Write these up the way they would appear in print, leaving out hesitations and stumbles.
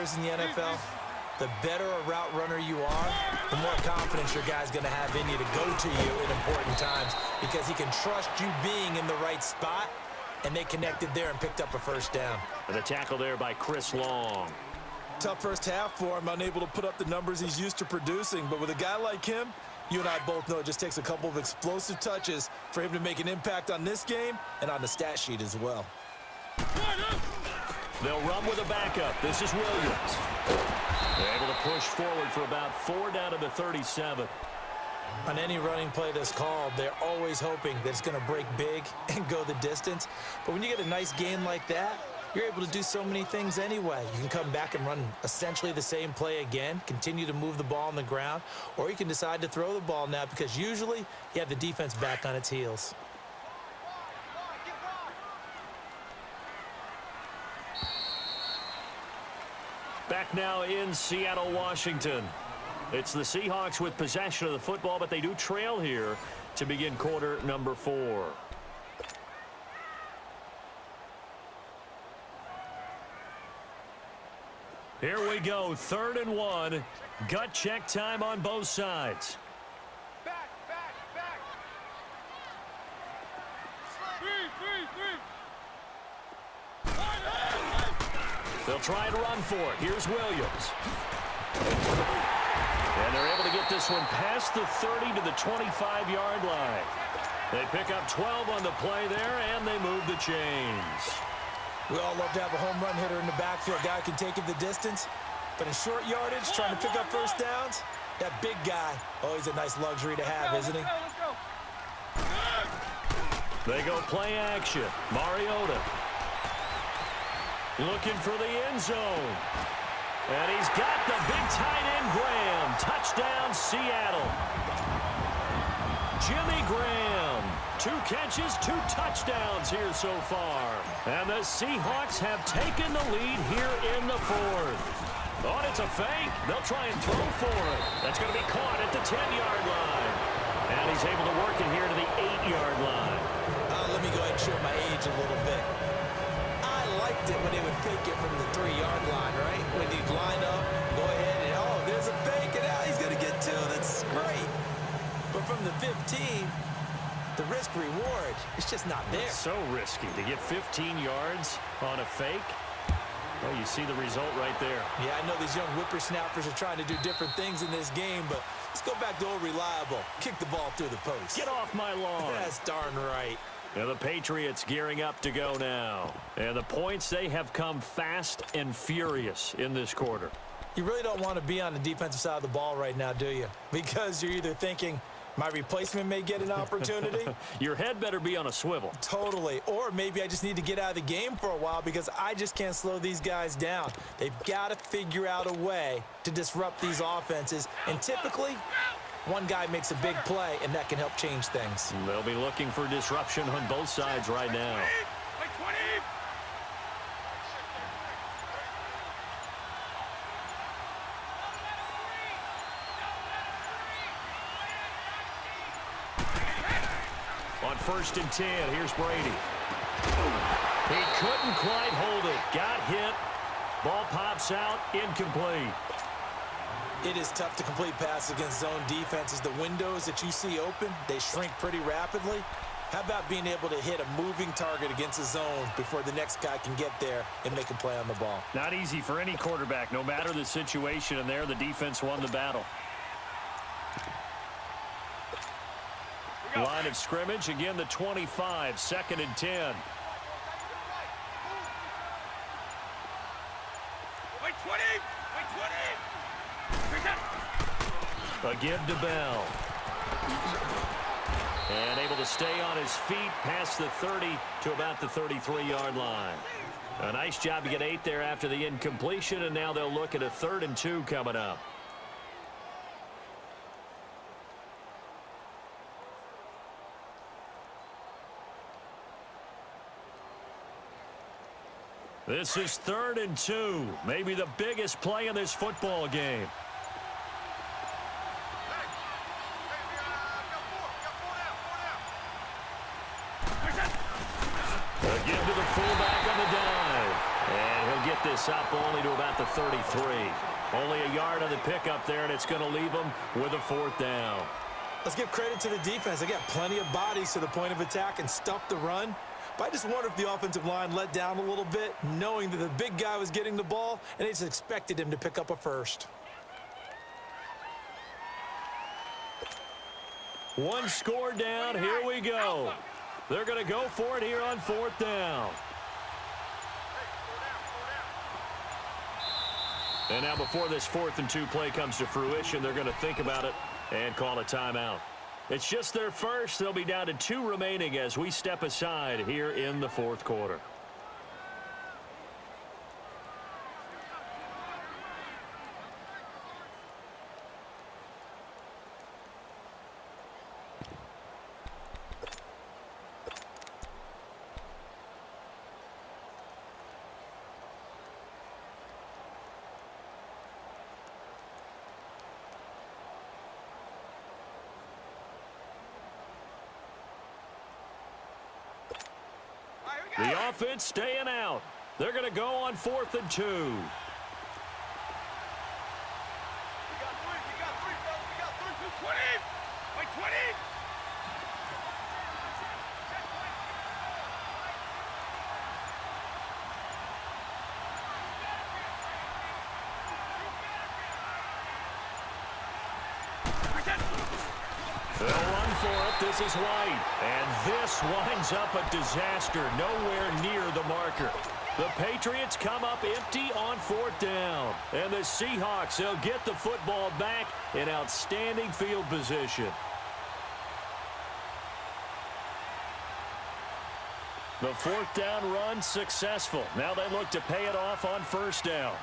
players in the NFL, the better a route runner you are, the more confidence your guy's going to have in you to go to you in important times because he can trust you being in the right spot, and they connected there and picked up a first down. And the tackle there by Chris Long. Tough first half for him, unable to put up the numbers he's used to producing. But with a guy like him, you and I both know it just takes a couple of explosive touches for him to make an impact on this game and on the stat sheet as well. They'll run with a backup. This is Williams. They're able to push forward for about 4 down to the 37. On any running play that's called, they're always hoping that it's going to break big and go the distance. But when you get a nice gain like that, you're able to do so many things anyway. You can come back and run essentially the same play again, continue to move the ball on the ground, or you can decide to throw the ball now because usually you have the defense back on its heels. Back now in Seattle, Washington. It's the Seahawks with possession of the football, but they do trail here to begin quarter number 4. Here we go, 3rd and 1. Gut check time on both sides. Back. They'll try and run for it. Here's Williams. And they're able to get this one past the 30 to the 25-yard line. They pick up 12 on the play there, and they move the chains. We all love to have a home run hitter in the backfield. Guy can take it the distance. But in short yardage, trying to pick up first downs, that big guy, always a nice luxury to have, isn't he? Let's go. They go play action. Mariota looking for the end zone. And he's got the big tight end, Graham. Touchdown, Seattle. Jimmy Graham. 2 catches, 2 touchdowns here so far. And the Seahawks have taken the lead here in the 4th. Oh, it's a fake. They'll try and throw for it. That's going to be caught at the 10-yard line. And he's able to work it here to the 8-yard line. Let me go ahead and show my age a little bit. I liked it when they would fake it from the 3-yard line, right? When he'd line up, go ahead, and there's a fake, and now he's going to get 2. That's great. But from the 15, the risk-reward, it's just not there. It's so risky to get 15 yards on a fake. Well, you see the result right there. Yeah, I know these young whippersnappers are trying to do different things in this game, but let's go back to old reliable. Kick the ball through the post. Get off my lawn. That's darn right. And the Patriots gearing up to go now. And the points, they have come fast and furious in this quarter. You really don't want to be on the defensive side of the ball right now, do you? Because you're either thinking, my replacement may get an opportunity. Your head better be on a swivel. Totally. Or maybe I just need to get out of the game for a while because I just can't slow these guys down. They've got to figure out a way to disrupt these offenses. And typically, one guy makes a big play, and that can help change things. They'll be looking for disruption on both sides right now. On 1st and 10, here's Brady. He couldn't quite hold it. Got hit. Ball pops out, incomplete. It is tough to complete passes against zone defenses. The windows that you see open, they shrink pretty rapidly. How about being able to hit a moving target against a zone before the next guy can get there and make a play on the ball? Not easy for any quarterback, no matter the situation, and there the defense won the battle. Line of scrimmage, again the 25, 2nd and 10. A give to Bell. And able to stay on his feet past the 30 to about the 33-yard line. A nice job to get 8 there after the incompletion, and now they'll look at a 3rd and 2 coming up. This is 3rd and 2, maybe the biggest play in this football game. A give to the fullback on the dive. And he'll get pick this up only to about the 33. Only a yard on the pickup there, and it's going to leave them with a 4th down. Let's give credit to the defense. They got plenty of bodies to the point of attack and stuffed the run. But I just wonder if the offensive line let down a little bit, knowing that the big guy was getting the ball, and they just expected him to pick up a first. One score down. Here we go. They're going to go for it here on 4th down. And now before this 4th and 2 play comes to fruition, they're going to think about it and call a timeout. It's just their first. They'll be down to 2 remaining as we step aside here in the 4th quarter. The offense staying out. They're going to go on 4th and 2. They'll run for it. This is White. And this winds up a disaster. Nowhere near the marker. The Patriots come up empty on 4th down. And the Seahawks, they'll get the football back in outstanding field position. The 4th down run successful. Now they look to pay it off on 1st down.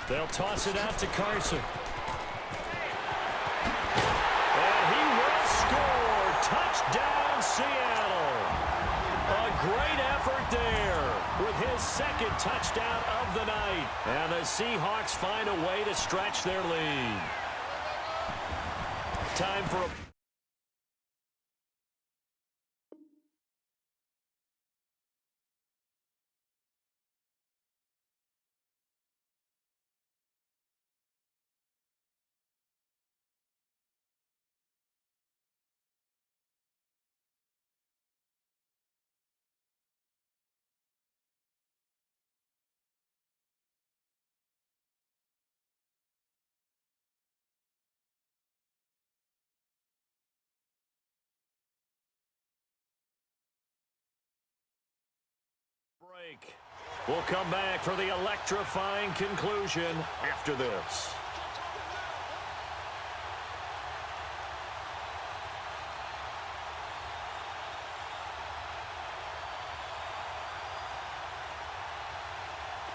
They'll toss it out to Carson. And he will score. Touchdown, Seattle. A great effort there with his 2nd touchdown of the night. And the Seahawks find a way to stretch their lead. Time for a... break. We'll come back for the electrifying conclusion after this.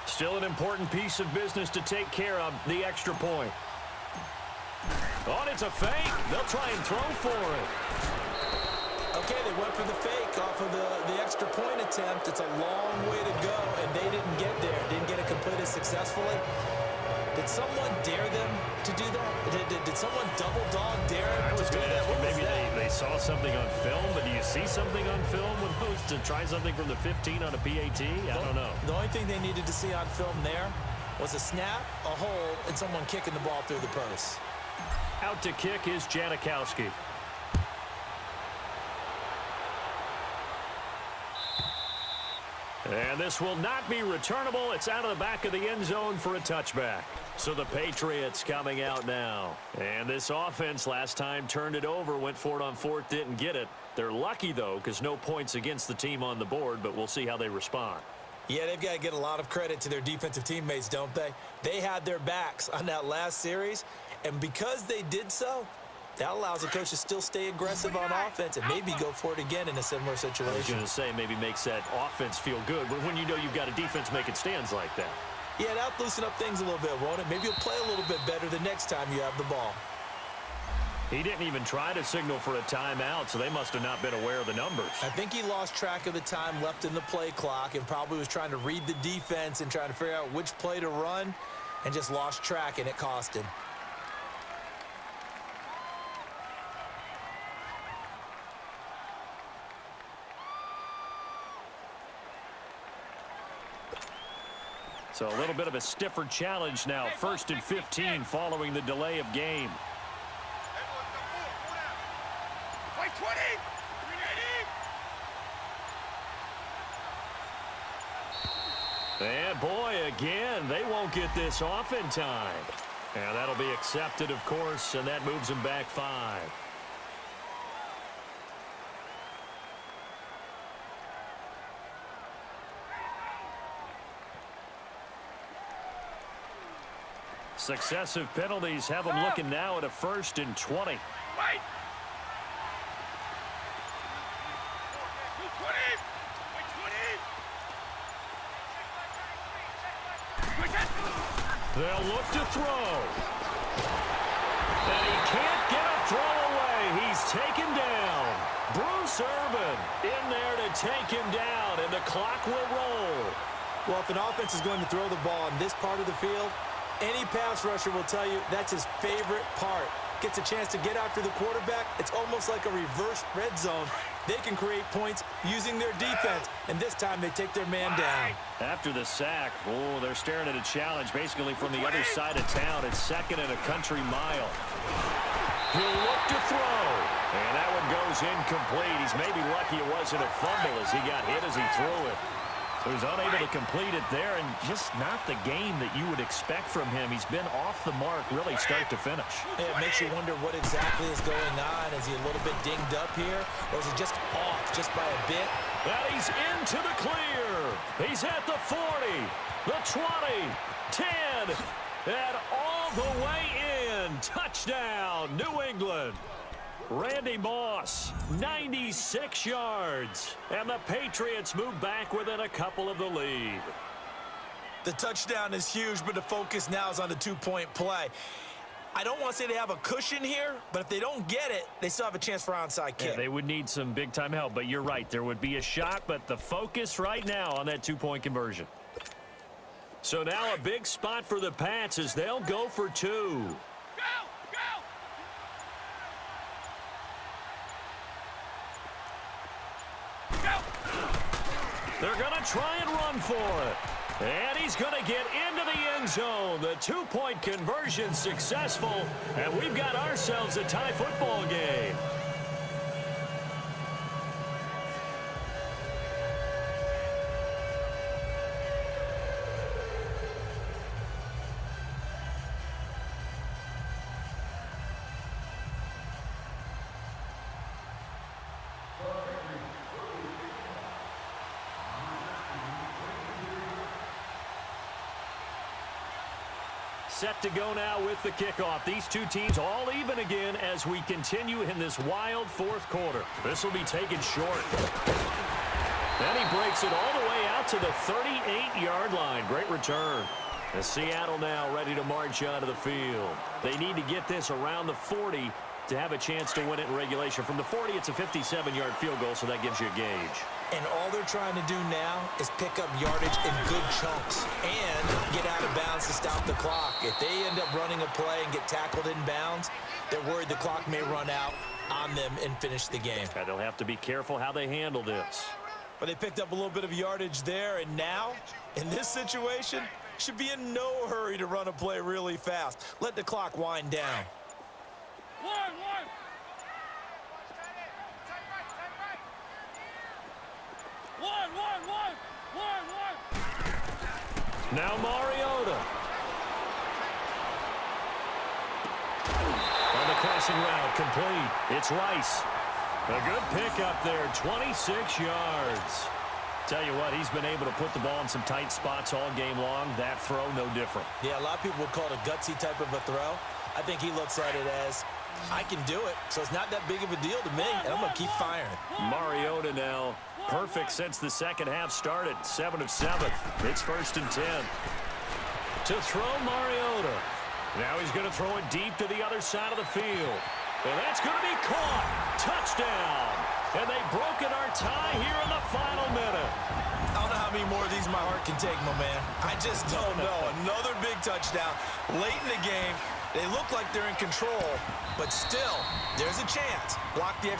Still an important piece of business to take care of, the extra point. Oh, it's a fake. They'll try and throw for it. Okay, they went for the fake off of the extra point attempt. It's a long way to go, and they didn't get there. Didn't get it completed successfully. Did someone dare them to do that? Did someone double dog dare them to do that? Maybe they saw something on film, but do you see something on film with those to try something from the 15 on a PAT? I don't know. The only thing they needed to see on film there was a snap, a hole, and someone kicking the ball through the post. Out to kick is Janikowski. And this will not be returnable. It's out of the back of the end zone for a touchback. So the Patriots coming out now. And this offense last time turned it over, went for it on 4th, didn't get it. They're lucky, though, because no points against the team on the board, but we'll see how they respond. Yeah, they've got to get a lot of credit to their defensive teammates, don't they? They had their backs on that last series, and because they did so, that allows the coach to still stay aggressive on offense and maybe go for it again in a similar situation. I was going to say maybe makes that offense feel good when you know you've got a defense making stands like that. Yeah, that'll loosen up things a little bit, won't it? Maybe you'll play a little bit better the next time you have the ball. He didn't even try to signal for a timeout, so they must have not been aware of the numbers. I think he lost track of the time left in the play clock and probably was trying to read the defense and trying to figure out which play to run and just lost track, and it cost him. So a little bit of a stiffer challenge now. 1st and 15 following the delay of game. And boy, again, they won't get this off in time. And that'll be accepted, of course, and that moves them back 5. Successive penalties have them looking now at a 1st and 20. They'll look to throw. And he can't get a throw away. He's taken down. Bruce Irvin in there to take him down, and the clock will roll. Well, if an offense is going to throw the ball in this part of the field, any pass rusher will tell you that's his favorite part. Gets a chance to get after the quarterback. It's almost like a reverse red zone. They can create points using their defense, and this time they take their man down. After the sack, they're staring at a challenge basically from the other side of town. It's 2nd and a country mile. He'll look to throw, and that one goes incomplete. He's maybe lucky it wasn't a fumble as he got hit as he threw it. He was unable to complete it there, and just not the game that you would expect from him. He's been off the mark really start to finish. Yeah, it makes you wonder what exactly is going on. Is he a little bit dinged up here, or is he just off just by a bit? And he's into the clear. He's at the 40, the 20, 10, and all the way in. Touchdown, New England. Randy Moss, 96 yards. And the Patriots move back within a couple of the lead. The touchdown is huge, but the focus now is on the 2-point play. I don't want to say they have a cushion here, but if they don't get it, they still have a chance for onside kick. Yeah, they would need some big-time help, but you're right. There would be a shot, but the focus right now on that 2-point conversion. So now a big spot for the Pats as they'll go for 2. They're going to try and run for it. And he's going to get into the end zone. The 2-point conversion successful. And we've got ourselves a tie football game. Set to go now with the kickoff. These two teams all even again as we continue in this wild 4th quarter. This will be taken short. Then he breaks it all the way out to the 38-yard line. Great return. As Seattle now ready to march onto the field. They need to get this around the 40 to have a chance to win it in regulation. From the 40, it's a 57-yard field goal, so that gives you a gauge. And all they're trying to do now is pick up yardage in good chunks and get out of bounds to stop the clock. If they end up running a play and get tackled in bounds, they're worried the clock may run out on them and finish the game. And they'll have to be careful how they handle this. But they picked up a little bit of yardage there, and now, in this situation, should be in no hurry to run a play really fast. Let the clock wind down. Now Mariota. On the crossing route, complete. It's Rice. A good pickup there, 26 yards. Tell you what, he's been able to put the ball in some tight spots all game long. That throw, no different. Yeah, a lot of people would call it a gutsy type of a throw. I think he looks at it as, I can do it, so it's not that big of a deal to me, and I'm going to keep firing. Mariota now, perfect since the second half started. 7 of 7. It's 1st and 10. To throw Mariota. Now he's going to throw it deep to the other side of the field. And that's going to be caught. Touchdown. And they've broken our tie here in the final minute. I don't know how many more of these my heart can take, my man. I just don't know. Another big touchdown late in the game. They look like they're in control, but still, there's a chance. Block the extra.